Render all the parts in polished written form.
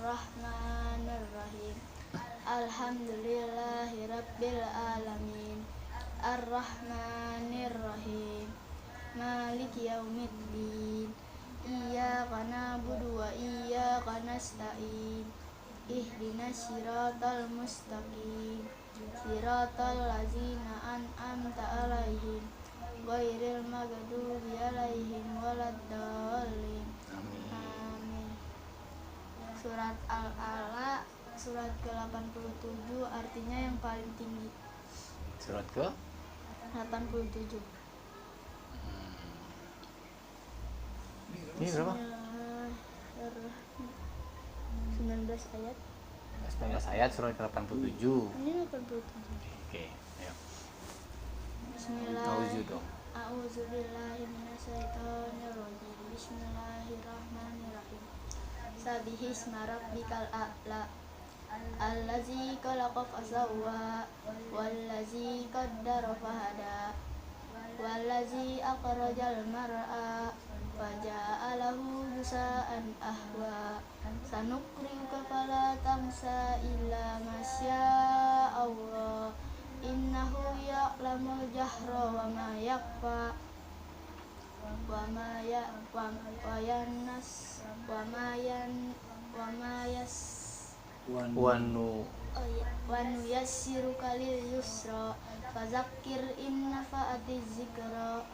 Bismillahirrahmanirrahim. Alhamdulillahirabbil alamin. Arrahmanirrahim. Maliki yaumiddin. Iyyaka na'budu wa iyyaka nasta'in. Ihdinas siratal mustaqim. Siratal ladzina an'amta 'alaihim ghairil maghdubi 'alaihim waladdallin. Amin. Surat Al-A'la surat ke-87, artinya yang paling tinggi. Surat ke 87. ini berapa? 19 ayat. 19 ayat surat ke-87. Ini 87. Oke, ayo. Bismillahirrahmanirrahim. A'udzubillahi minasyaitonirrajim. Bismillahirrahmanirrahim. Sabbihisma rabbikal a'la. Allazi khalaqa fasawwa wallazi qaddara fahada wallazi akhrajal mar'a faja'alahu gusa'an ahwa sanuqri'uka fala tansa illa ma syaa Allah innahu ya'lamul jahra wa ma yakhfa wa ma Wanu wanu yassiruka lil yusra fadzakir in nafa'atiz zikra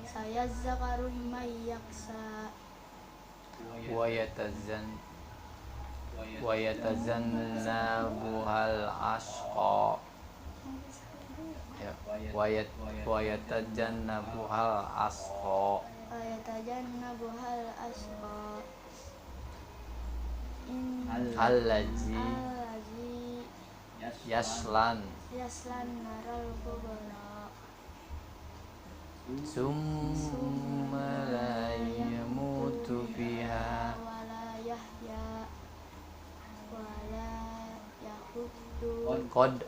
sayazzakaru may yakhsha wa yatazannabuhal asqa. Ya, wa yatajannabuhal asqa. ayatajannabuhal asqa Allazi yaslan naral kubra summa la yamutu fiha wala yahya wala yahudu qad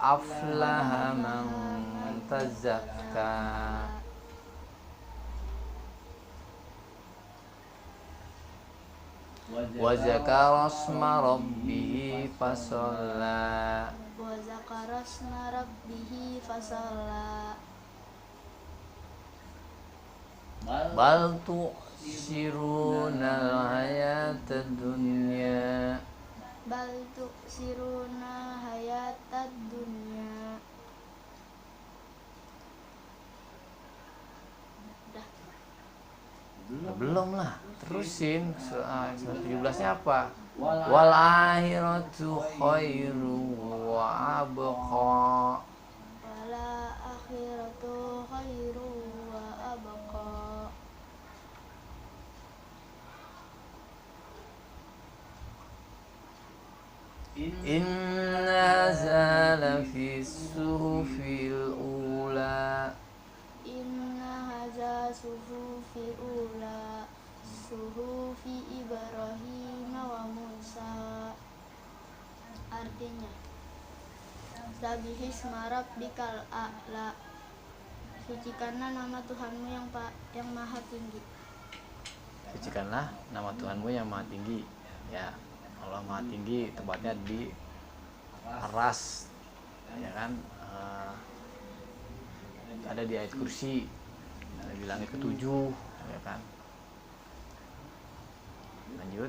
aflaha man tazakka wa zakara asma rabbih fasalla bal tu'sirunal hayatad dunya belum lah, terusin. Surat 17-nya apa? Wal akhiratu khairu wa abqa. Inna zala fi suhufil ula. Suhufi Ibrahim wa Musa. Artinya, Sabbihisma rabbikal a'la. Sucikanlah nama Tuhanmu yang maha tinggi. Sucikanlah nama Tuhanmu yang maha tinggi. Ya, Allah maha tinggi, tempatnya di aras, ya kan? Ada di ayat kursi, ada di langit ketujuh, ya kan? Lanjut.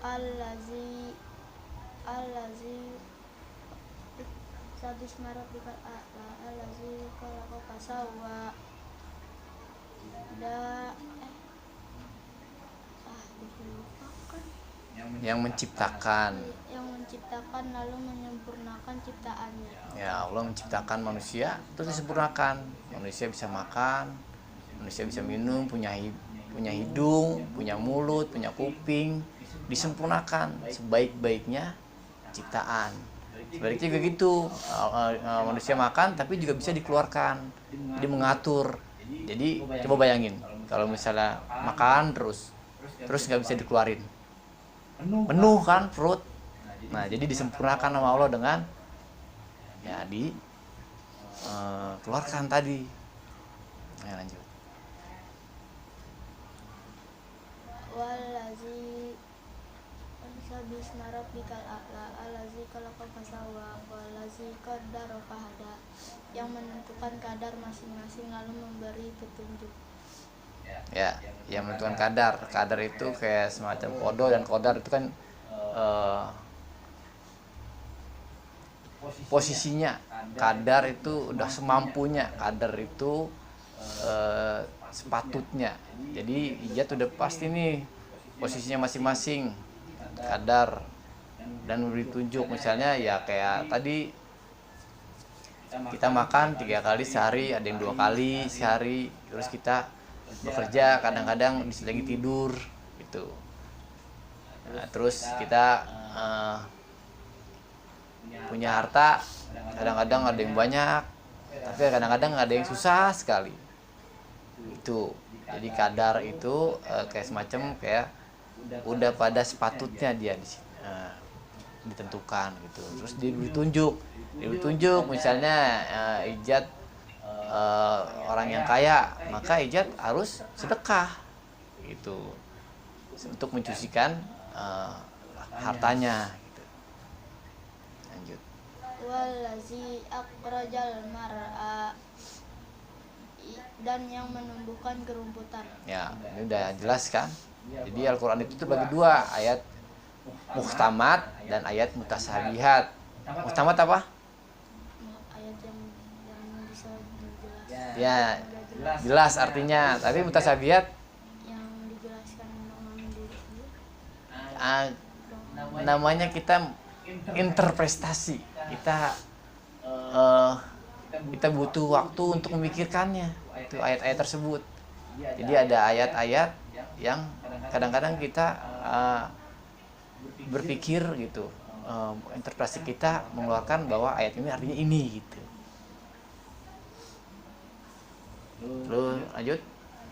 Allazi Sabbihisma rabbikal a'la. Allazi khalaqa fasawwa. Yang menciptakan lalu menyempurnakan ciptaannya. Ya, Allah menciptakan manusia terus disempurnakan. Manusia bisa makan, manusia bisa minum, punya hidung, punya mulut, punya kuping, disempurnakan sebaik-baiknya ciptaan. Sebaliknya juga gitu, manusia makan tapi juga bisa dikeluarkan, jadi mengatur. Jadi coba bayangin kalau misalnya makan terus nggak bisa dikeluarin, penuh kan perut. Nah, jadi disempurnakan sama Allah dengan ya keluarkan tadi. Nah, lanjut. Wallazi isma rabbikal a'la allazi khalaqa fasawwa wallazi qaddara fahada, yang menentukan kadar masing-masing lalu memberi petunjuk. Ya, yang menentukan kadar. Kadar itu kayak semacam kodo, dan kodar itu kan posisinya. Kadar itu udah semampunya, kadar itu sepatutnya. Jadi ijat udah pasti nih posisinya masing-masing, kadar, dan memberi tunjuk. Misalnya ya kayak tadi kita makan 3 kali sehari, ada yang 2 kali sehari, terus kita bekerja kadang-kadang lagi tidur gitu. Nah, terus kita punya harta, kadang-kadang ada yang banyak, tapi kadang-kadang ada yang susah sekali. Itu. Jadi kadar itu kayak semacam kayak udah pada sepatutnya dia ditentukan gitu. Terus diberi tunjuk misalnya ijat orang yang kaya, maka ijat harus sedekah gitu untuk mencucikan hartanya gitu. Lanjut. Wallazi akhrajal mar'a, dan yang menumbuhkan kerumputan. Ya, ini udah jelas kan? Jadi Al-Quran itu terbagi 2, ayat muhtamat dan ayat mutasabihat. Muhtamat apa? Ayat yang bisa dijelaskan. Ya, jelas artinya. Tapi mutasabihat Yang dijelaskan dengan diri sendiri. Namanya kita interpretasi. Kita butuh waktu untuk memikirkannya, itu ayat-ayat tersebut. Jadi ada ayat-ayat yang kadang-kadang kita berpikir gitu, interpretasi kita mengeluarkan bahwa ayat ini artinya ini gitu. Terus lanjut.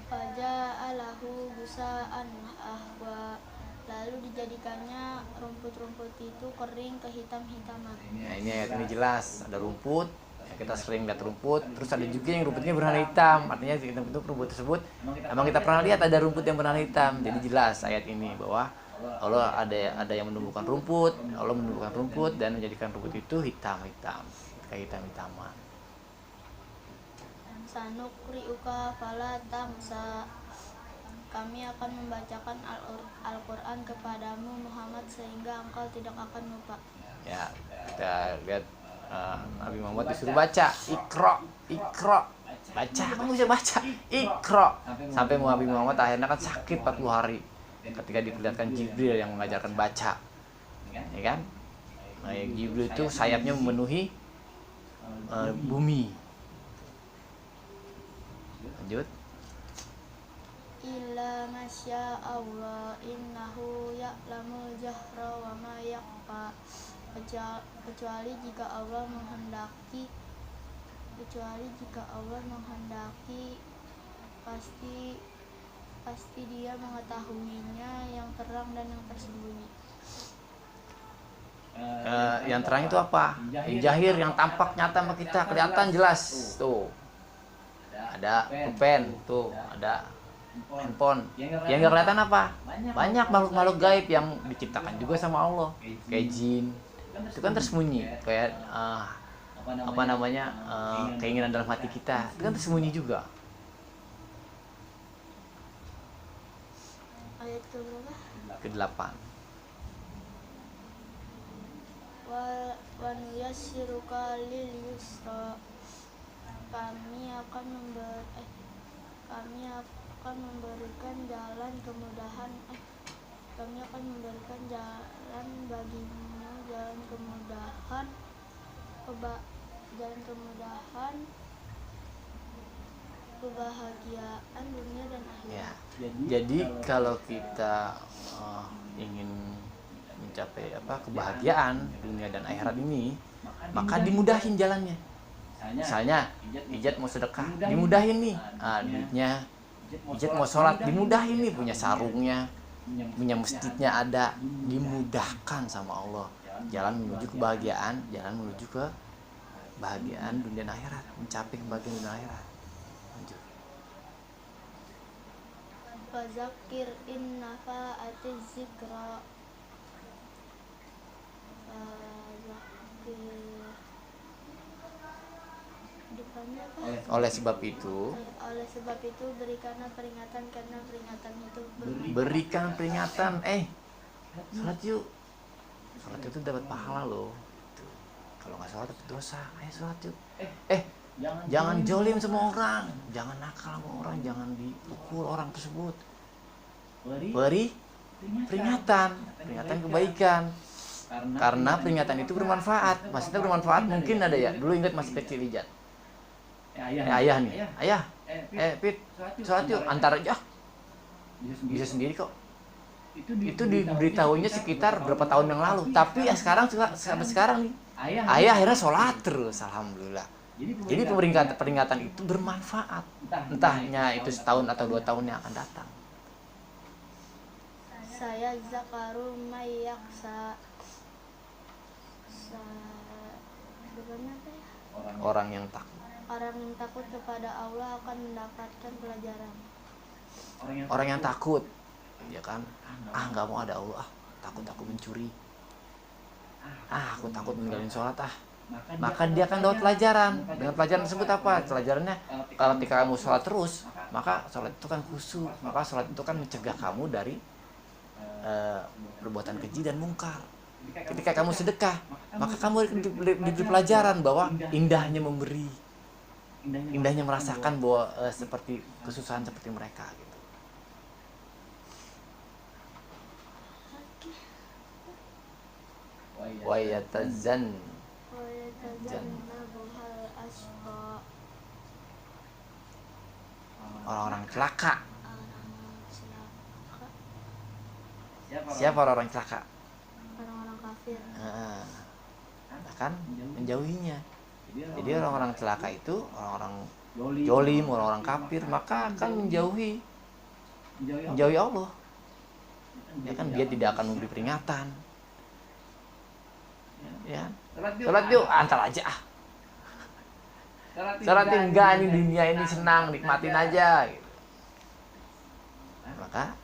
Faja'alahu gusa'an ahwa, lalu dijadikannya rumput-rumput itu kering kehitam-hitaman. Nah, ini ayat ini jelas ada rumput. Ya, kita sering lihat rumput, terus ada juga yang rumputnya berwarna hitam. Artinya kita bentuk rumput tersebut emang kita pernah lihat ada rumput yang berwarna hitam. Jadi jelas ayat ini bahwa Allah ada yang menumbuhkan rumput, Allah menumbuhkan rumput dan menjadikan rumput itu hitam-hitam, kayak hitam-hitaman. Sanukri'uka fala tansa, kami akan membacakan Al-Quran kepadamu Muhammad sehingga engkau tidak akan lupa. Ya, kita lihat Nabi Muhammad disuruh baca, ikro, baca, kamu bisa baca, ikro. Sampai Nabi Muhammad akhirnya kan sakit 40 hari ketika diperlihatkan Jibril yang mengajarkan baca, ya kan? Nah, Jibril itu sayapnya memenuhi bumi. Lanjut. Illa masya Allah innahu ya'lamul jahra wa ma yakhfa, kecuali jika Allah menghendaki pasti dia mengetahuinya yang terang dan yang tersembunyi. Yang terang itu apa? Yang jahir, yang tampak nyata sama kita, kelihatan jelas. Tuh ada pulpen, tuh ada handphone. Yang nggak kelihatan apa? Banyak makhluk-makhluk gaib yang diciptakan juga sama Allah, kayak jin. Itu kan tersembunyi, kayak keinginan dalam hati kita, itu kan tersembunyi juga. Ayat ke-berapa? Ke-8. Wa nuyassiruka lil yusra, kami akan memberikan jalan kemudahan bagimu, jalan kemudahan kebahagiaan dunia dan akhirat. Ya. Jadi kalau kita ingin mencapai kebahagiaan dunia dan akhirat ini, maka dimudahin jalannya. Misalnya ijat mau sedekah, dimudahin nih duitnya. Ijat mau sholat, dimudahin nih, punya sarungnya, punya masjidnya ada, dimudahkan sama Allah. Jalan menuju kebahagiaan, jalan menuju ke kebahagiaan dunia dan akhirat, mencapai kebahagiaan dunia dan akhirat. Lanjut. Fazakir in nafa'atiz zikra, Depannya apa? Oleh sebab itu, Oleh sebab itu berikanlah peringatan karena peringatan itu berikan peringatan. Sholat yuk. Sholat itu dapat pahala loh. Tuh. Kalau nggak sholat dapat dosa. Ayo sholat yuk. Jangan jolim sama orang, jangan nakal sama orang, jangan dipukul orang tersebut. Beri peringatan kebaikan. Karena peringatan itu bermanfaat. Maksudnya bermanfaat mungkin ada ya. Dulu ingat masih kecil Ijat. Ayah nih. Ayah. Pit, sholat yuk. Antar aja. Bisa sendiri kok. Itu diberitahunya sekitar berapa tahun yang lalu. Tapi ya sekarang sampai sekarang nih. Ayah akhirnya sholat terus. Alhamdulillah. Jadi peringatan itu bermanfaat. Entahnya itu setahun atau 2 tahun yang akan datang. Saya zakaru mayaksa. Depannya apa ya? Orang yang takut. Orang yang takut kepada Allah akan mendapatkan pelajaran. Orang yang takut, ya kan? Nggak mau ada Allah. Takut aku mencuri. Aku takut meninggalin sholat. Maka dia akan dapat pelajaran. Dengan pelajaran tersebut apa? Pelajarannya ketika kamu sholat terus, maka sholat itu kan khusyuk. Maka sholat itu kan mencegah kamu dari perbuatan keji dan mungkar. Ketika kamu sedekah, maka kamu diberi pelajaran bahwa indahnya memberi, indahnya merasakan bahwa seperti kesusahan seperti mereka gitu. Wa yatazannabuhal asqa. Orang-orang celaka. Siapa orang-orang celaka? Orang-orang kafir. Kan menjauhinya. Jadi orang-orang celaka itu orang-orang jolim, orang-orang kafir, maka akan menjauhi Allah. Ya kan dia tidak akan memberi peringatan. Ya. Sholat yuk, antar aja. Sholat enggak, ini dunia ini senang, nikmatin aja gitu. Maka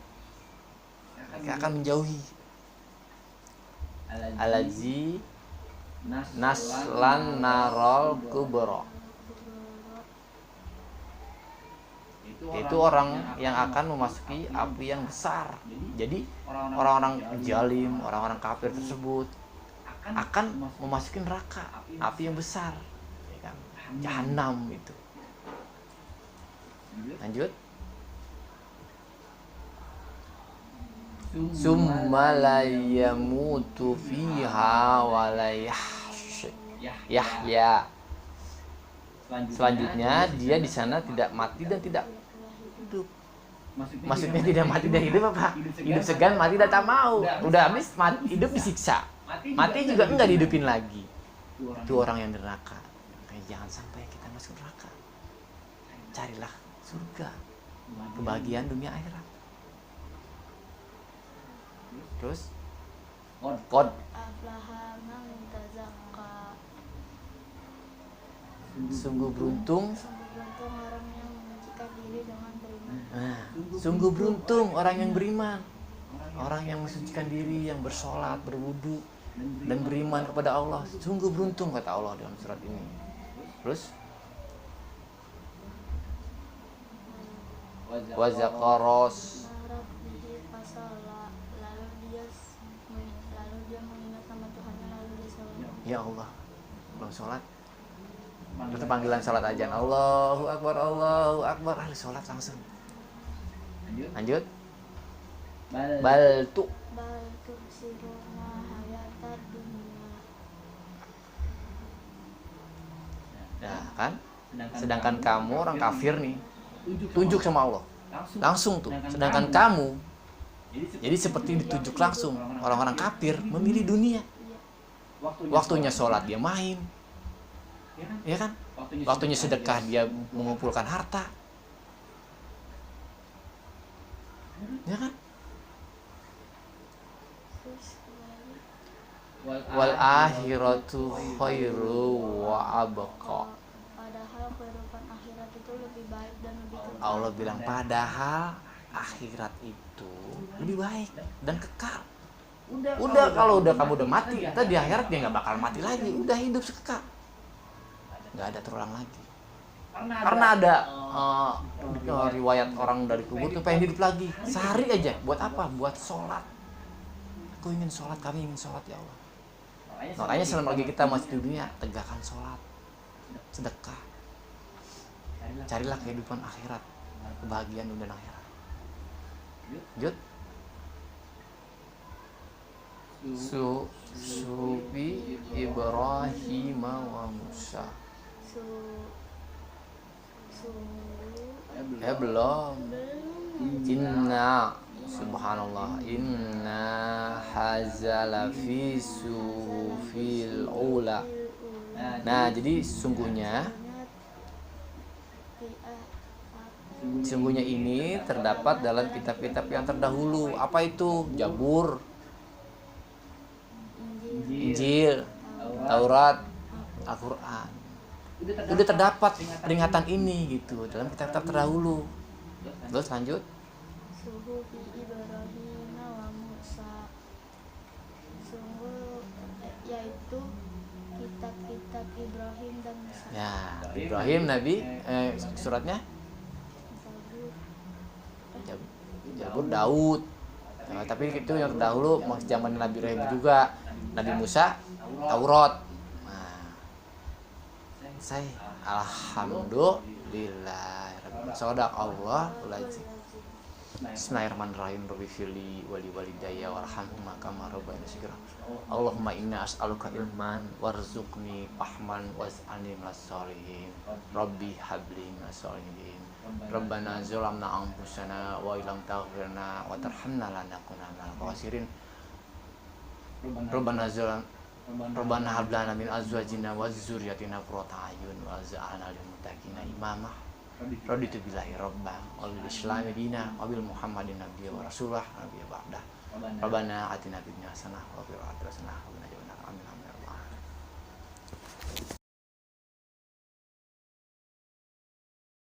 mereka akan menjauhi. Alazi naslan narol kubro. Itu orang yang akan memasuki api yang besar. Jadi orang-orang jalim, orang-orang kafir tersebut akan memasuki neraka, api yang besar, ya kan? Jahanam itu. Lanjut. Summa la yamutu fiha wa la yahya. Selanjutnya dia di sana tidak mati dan tidak hidup. Maksudnya tidak mati dan hidup apa? Hidup segan, mati dan tak mau. Udah habis hidup disiksa. Mati juga enggak dihidupin lagi. Itu orang yang neraka. Makanya jangan sampai kita masuk neraka. Carilah surga, kebahagiaan dunia akhirat. Terus Qad aflaha man tazakka. Sungguh beruntung orang yang menyucikan diri dengan beriman. Sungguh beruntung orang yang beriman. Orang yang mensucikan diri, yang bersolat, berwudu dan beriman kepada Allah. Sungguh beruntung kata Allah dalam surat ini. Terus wa zakaros, lalu dia mengingat nama Tuhannya, lalu dia sholat. ya Allah, belum sholat. Itu panggilan sholat ajan. Allahu Akbar, Allahu Akbar. Sholat langsung. Lanjut. Baltu siruna hayatad dunya. Nah kan, sedangkan kamu orang kafir nih, tunjuk sama Allah langsung tuh. Sedangkan kamu, jadi seperti ditunjuk langsung. Orang-orang kafir memilih dunia. Waktunya sholat dia main, ya kan? Waktunya sedekah dia mengumpulkan harta, ya kan? Wal akhiratu khairu wa abqa. Padahal kehidupan akhirat itu lebih baik dan lebih kekal. Allah bilang padahal akhirat itu lebih baik dan kekal. Udah kalau udah kamu udah mati, kita di akhirat dia nggak bakal mati lagi, udah hidup sekekal, nggak ada terulang lagi. Karena ada riwayat orang dari kubur tuh pengen hidup lagi sehari aja. Buat apa? Buat sholat. Aku ingin sholat, kami ingin sholat ya Allah. Makanya selama lagi kita masih di dunia, tegakkan sholat, sedekah, carilah kehidupan akhirat, kebahagiaan dunia dan akhirat. Lanjut. Sufi Ibrahim wa Musa. Belum. Inna subhanallah, inna hazala fi sufil ula. Nah, jadi sungguhnya ini terdapat dalam kitab-kitab yang terdahulu. Apa itu? Zabur, Injil, Taurat, Al-Quran. Udah terdapat peringatan ini gitu dalam kitab-kitab terdahulu. Terus lanjut. Suhufi Ibrahim wa Musa. Sungguh yaitu kitab-kitab Ibrahim dan Musa. Ya, Ibrahim Nabi suratnya Zabur Daud. Nah, tapi itu yang terdahulu masih zaman Nabi Ibrahim juga. Nabi Musa Taurat. Nah, saya alhamdulillah. Shadaqallahul azim. Bismillahirrahmanirrahim. Rabbi firli wali walidayya warhamhuma kama rabbayani shaghira. Allahumma inna as'aluka ilman warzuqni fahman waz'alni minas sholihin. Rabbi habli minas sholihin. Rabbana zalamna anfusana wa illam taghfir lana wa tarhamna lanakunanna minal khasirin. Rabbana hab lana min azwajina wa dzurriyyatina qurrata a'yun waj'alna lil muttaqina imama. Raditu billahi rabban wa bil islami dina wa bil muhammadin nabiyya wa rasulah nabiyya ba'da. Rabbana atina fid dunya hasanah wa fil akhirati hasanah wa qina adzabannar. Amin.